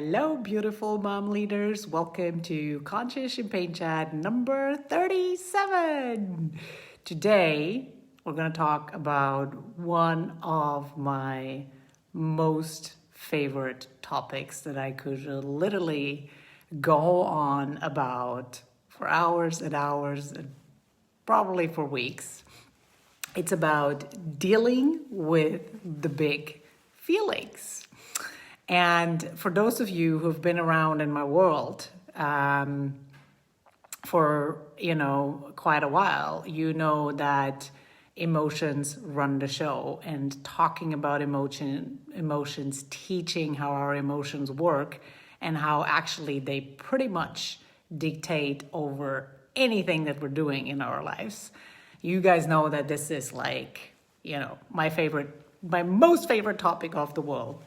Hello, beautiful mom leaders. Welcome to Conscious Champagne Chat number 37. Today, we're going to talk about one of my most favorite topics that I could literally go on about for hours and hours, and probably for weeks. It's about dealing with the big feelings. And for those of you who've been around in my world for, quite a while, you know that emotions run the show, and talking about emotions, teaching how our emotions work and how actually they pretty much dictate over anything that we're doing in our lives. You guys know that this is my most favorite topic of the world.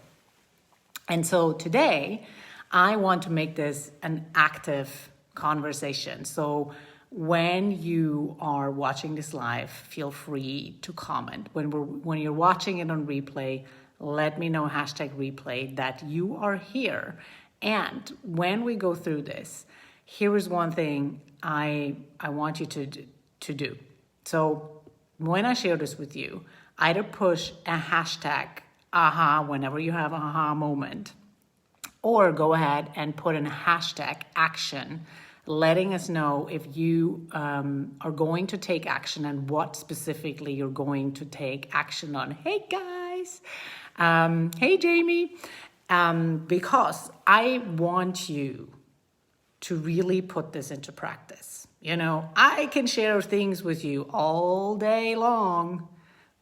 And so today, I want to make this an active conversation. So when you are watching this live, feel free to comment. When you're watching it on replay, let me know #replay that you are here. And when we go through this, here is one thing I want you to do. So when I share this with you, either push a hashtag aha whenever you have an aha moment, or go ahead and put in a hashtag action, letting us know if you are going to take action and what specifically you're going to take action on. Hey guys, hey Jamie, because I want you to really put this into practice. I can share things with you all day long,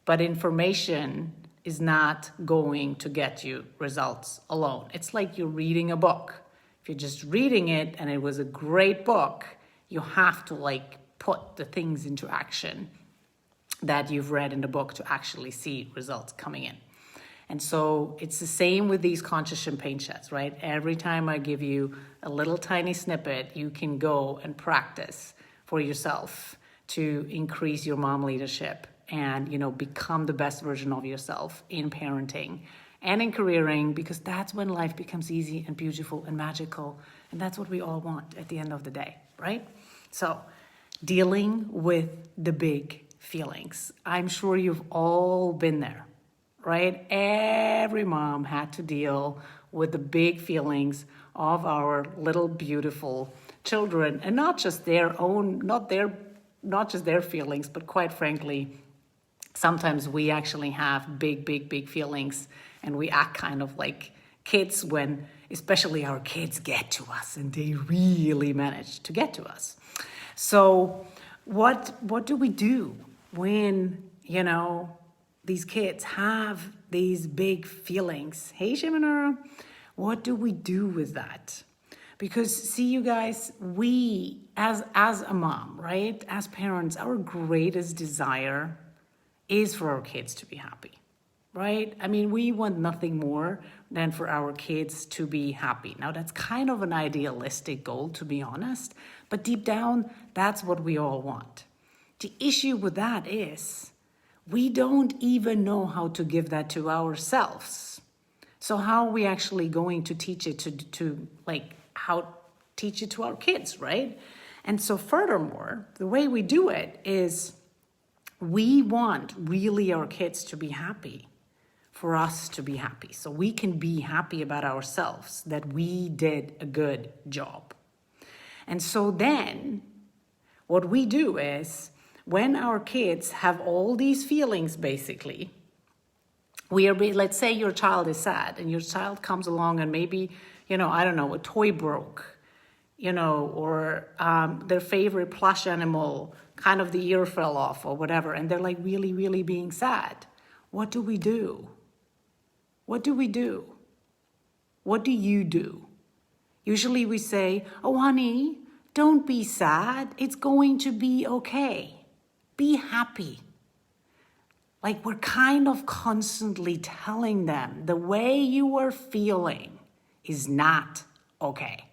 but information is not going to get you results alone. It's like you're reading a book. If you're just reading it and it was a great book, you have to put the things into action that you've read in the book to actually see results coming in. And so it's the same with these Conscious Champagne Chats, right? Every time I give you a little tiny snippet, you can go and practice for yourself to increase your mom leadership and, become the best version of yourself in parenting and in careering, because that's when life becomes easy and beautiful and magical. And that's what we all want at the end of the day, right? So dealing with the big feelings. I'm sure you've all been there, right? Every mom had to deal with the big feelings of our little beautiful children, and not just their feelings, but quite frankly, sometimes we actually have big feelings, and we act kind of like kids when especially our kids get to us, and they really manage to get to us. So what do we do when, these kids have these big feelings? Hey, Shimanura, what do we do with that? Because see, you guys, we as a mom, right, as parents, our greatest desire is for our kids to be happy, right? I mean, we want nothing more than for our kids to be happy. Now, that's kind of an idealistic goal, to be honest, but deep down, that's what we all want. The issue with that is we don't even know how to give that to ourselves. So how are we actually going to teach it teach it to our kids, right? And so furthermore, the way we do it is we want really our kids to be happy, for us to be happy, so we can be happy about ourselves, that we did a good job. And so then what we do is, when our kids have all these feelings, basically, let's say your child is sad and your child comes along and maybe, a toy broke, or their favorite plush animal, kind of the ear fell off or whatever, and they're really, really being sad. What do we do? What do we do? What do you do? Usually we say, oh, honey, don't be sad. It's going to be okay. Be happy. We're kind of constantly telling them the way you are feeling is not okay.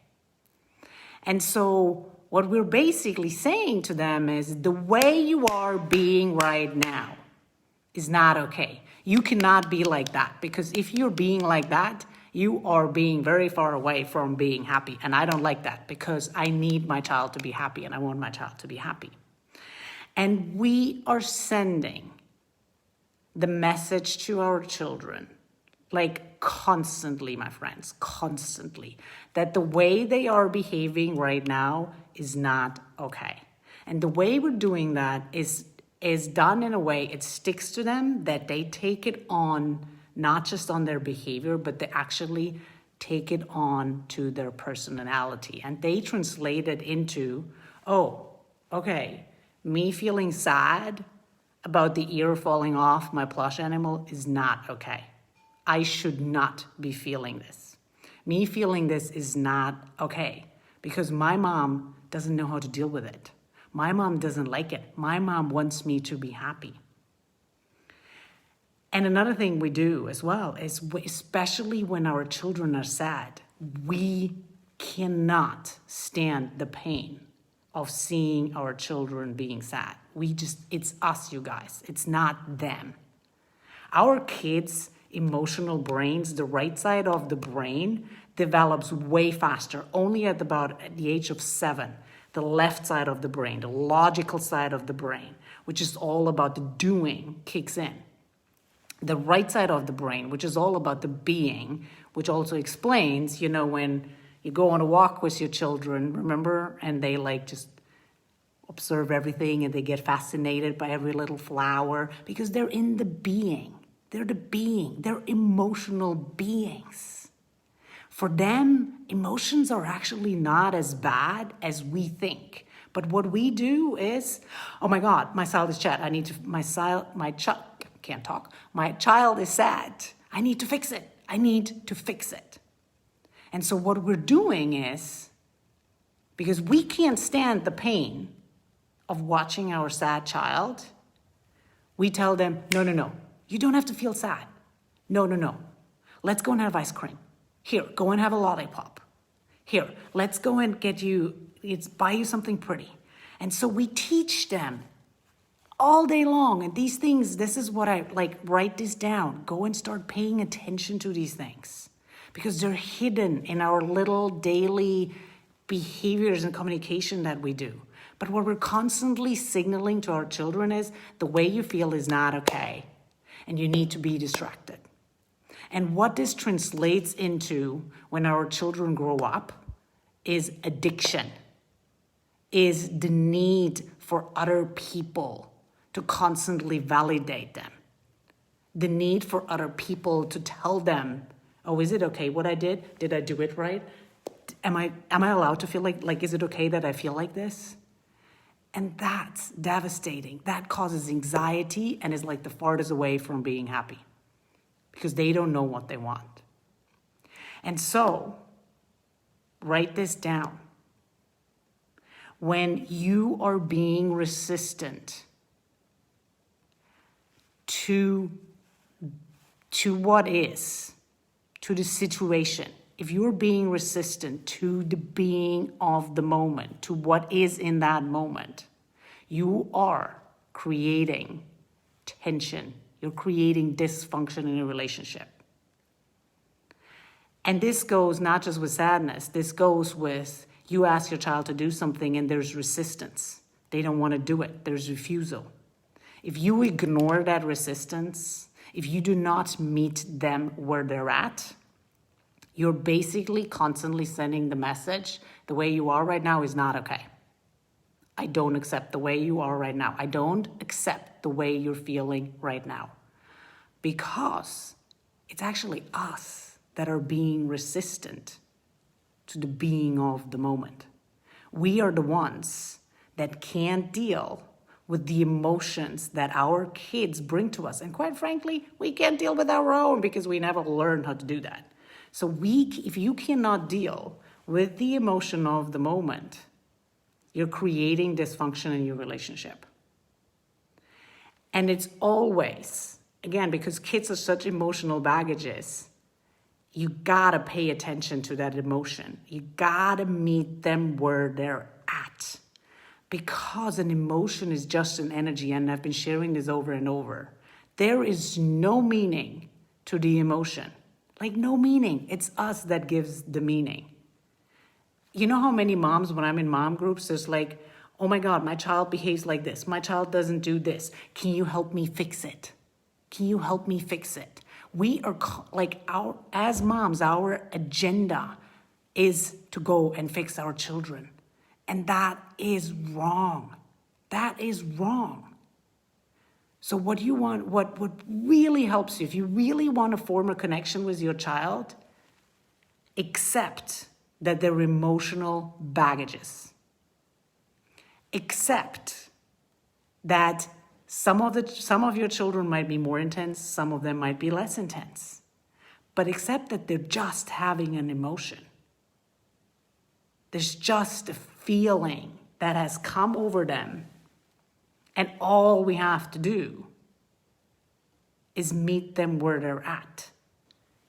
And so what we're basically saying to them is the way you are being right now is not okay. You cannot be like that, because if you're being like that, You are being very far away from being happy. And I don't like that because I need my child to be happy and I want my child to be happy. And we are sending the message to our children, like constantly, my friends, constantly, that the way they are behaving right now is not okay. And the way we're doing that is done in a way it sticks to them, that they take it on, not just on their behavior, but they actually take it on to their personality. And they translate it into, oh, okay, me feeling sad about the ear falling off my plush animal is not okay. I should not be feeling this. Me feeling this is not okay because my mom doesn't know how to deal with it. My mom doesn't like it. My mom wants me to be happy. And another thing we do as well is, especially when our children are sad, we cannot stand the pain of seeing our children being sad. It's us, you guys. It's not them. Our kids' emotional brains, the right side of the brain, develops way faster, only at the age of 7. The left side of the brain, the logical side of the brain, which is all about the doing, kicks in. The right side of the brain, which is all about the being, which also explains, when you go on a walk with your children, remember, and they just observe everything and they get fascinated by every little flower because they're in the being. They're the being. They're emotional beings. For them, emotions are actually not as bad as we think. But what we do is, oh my God, my child is sad. My child is sad. I need to fix it. I need to fix it. And so what we're doing is, because we can't stand the pain of watching our sad child, we tell them, no, you don't have to feel sad. No. Let's go and have ice cream. Here, go and have a lollipop. Here, let's go and buy you something pretty. And so we teach them all day long. And these things, this is what I write this down. Go and start paying attention to these things because they're hidden in our little daily behaviors and communication that we do. But what we're constantly signaling to our children is the way you feel is not okay. And you need to be distracted. And what this translates into when our children grow up is addiction, is the need for other people to constantly validate them. The need for other people to tell them, oh, is it okay what I did? Did I do it right? Am I allowed to feel like is it okay that I feel like this? And that's devastating. That causes anxiety and is the farthest away from being happy because they don't know what they want. And so, write this down. When you are being resistant to what is, to the situation, if you're being resistant to the being of the moment, to what is in that moment, you are creating tension. You're creating dysfunction in a relationship. And this goes not just with sadness. This goes with you ask your child to do something and there's resistance. They don't want to do it. There's refusal. If you ignore that resistance, if you do not meet them where they're at, you're basically constantly sending the message, the way you are right now is not okay. I don't accept the way you are right now. I don't accept the way you're feeling right now. Because it's actually us that are being resistant to the being of the moment. We are the ones that can't deal with the emotions that our kids bring to us. And quite frankly, we can't deal with our own because we never learned how to do that. So if you cannot deal with the emotion of the moment, you're creating dysfunction in your relationship. And it's always, again, because kids are such emotional baggages, you gotta pay attention to that emotion. You gotta meet them where they're at. Because an emotion is just an energy, and I've been sharing this over and over. There is no meaning to the emotion. Like no meaning. It's us that gives the meaning. You know how many moms, when I'm in mom groups, there's like, oh my God, my child behaves like this. My child doesn't do this. Can you help me fix it? Can you help me fix it? We are like as moms, our agenda is to go and fix our children. And that is wrong. That is wrong. So what you want, what really helps you, if you really want to form a connection with your child, accept that they're emotional baggages. Accept that some of your children might be more intense, some of them might be less intense. But accept that they're just having an emotion. There's just a feeling that has come over them. And all we have to do is meet them where they're at.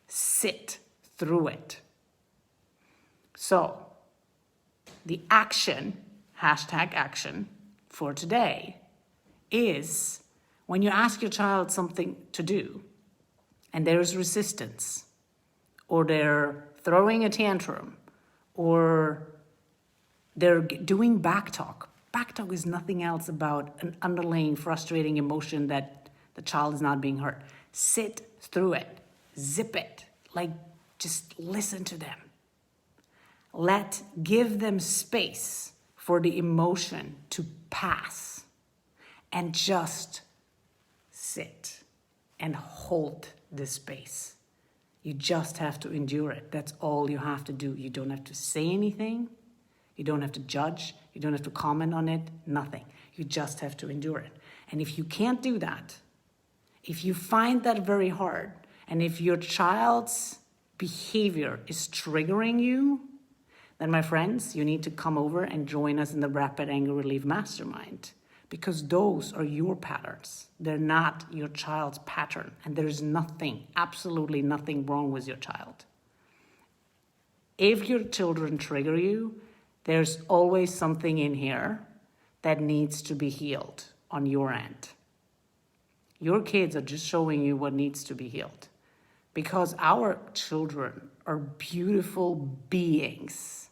Sit through it. So, the action, #action for today is when you ask your child something to do and there's resistance, or they're throwing a tantrum, or they're doing backtalk. Backtalk is nothing else about an underlying frustrating emotion that the child is not being heard. Sit through it. Zip it. Like, just listen to them. Give them space for the emotion to pass. And just sit and hold the space. You just have to endure it. That's all you have to do. You don't have to say anything. You don't have to judge. You don't have to comment on it. Nothing. You just have to endure it. And if you can't do that, if you find that very hard, and if your child's behavior is triggering you, then my friends, you need to come over and join us in the Rapid Anger Relief Mastermind, because those are your patterns. They're not your child's pattern, and there's nothing, absolutely nothing wrong with your child. If your children trigger you, there's always something in here that needs to be healed on your end. Your kids are just showing you what needs to be healed, because our children are beautiful beings.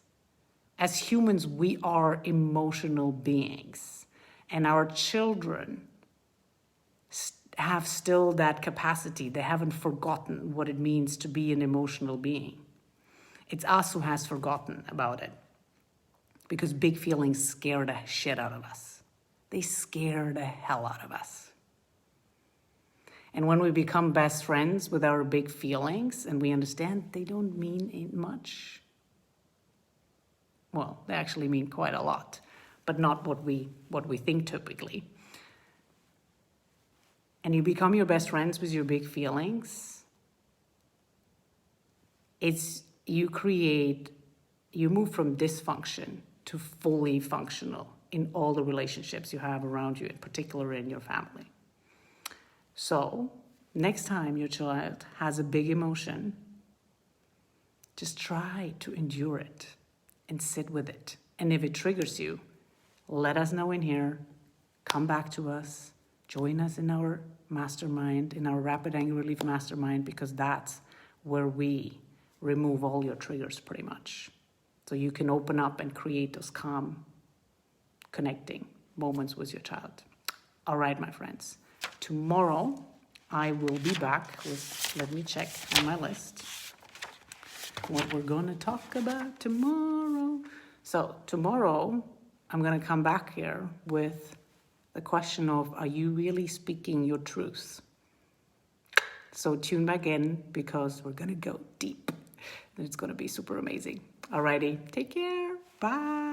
As humans, we are emotional beings, and our children have still that capacity. They haven't forgotten what it means to be an emotional being. It's us who has forgotten about it, because big feelings scare the shit out of us. They scare the hell out of us. And when we become best friends with our big feelings and we understand they don't mean much, well, they actually mean quite a lot, but not what we think typically. And you become your best friends with your big feelings, you move from dysfunction to fully functional in all the relationships you have around you, in particular in your family. So, next time your child has a big emotion, just try to endure it and sit with it. And if it triggers you, let us know in here, come back to us, join us in our mastermind, in our Rapid Anger Relief Mastermind, because that's where we remove all your triggers pretty much. So you can open up and create those calm, connecting moments with your child. All right, my friends. Tomorrow, I will be back with, let me check on my list, what we're going to talk about tomorrow. So tomorrow, I'm going to come back here with the question of, are you really speaking your truth? So tune back in, because we're going to go deep. It's going to be super amazing. Alrighty, take care. Bye.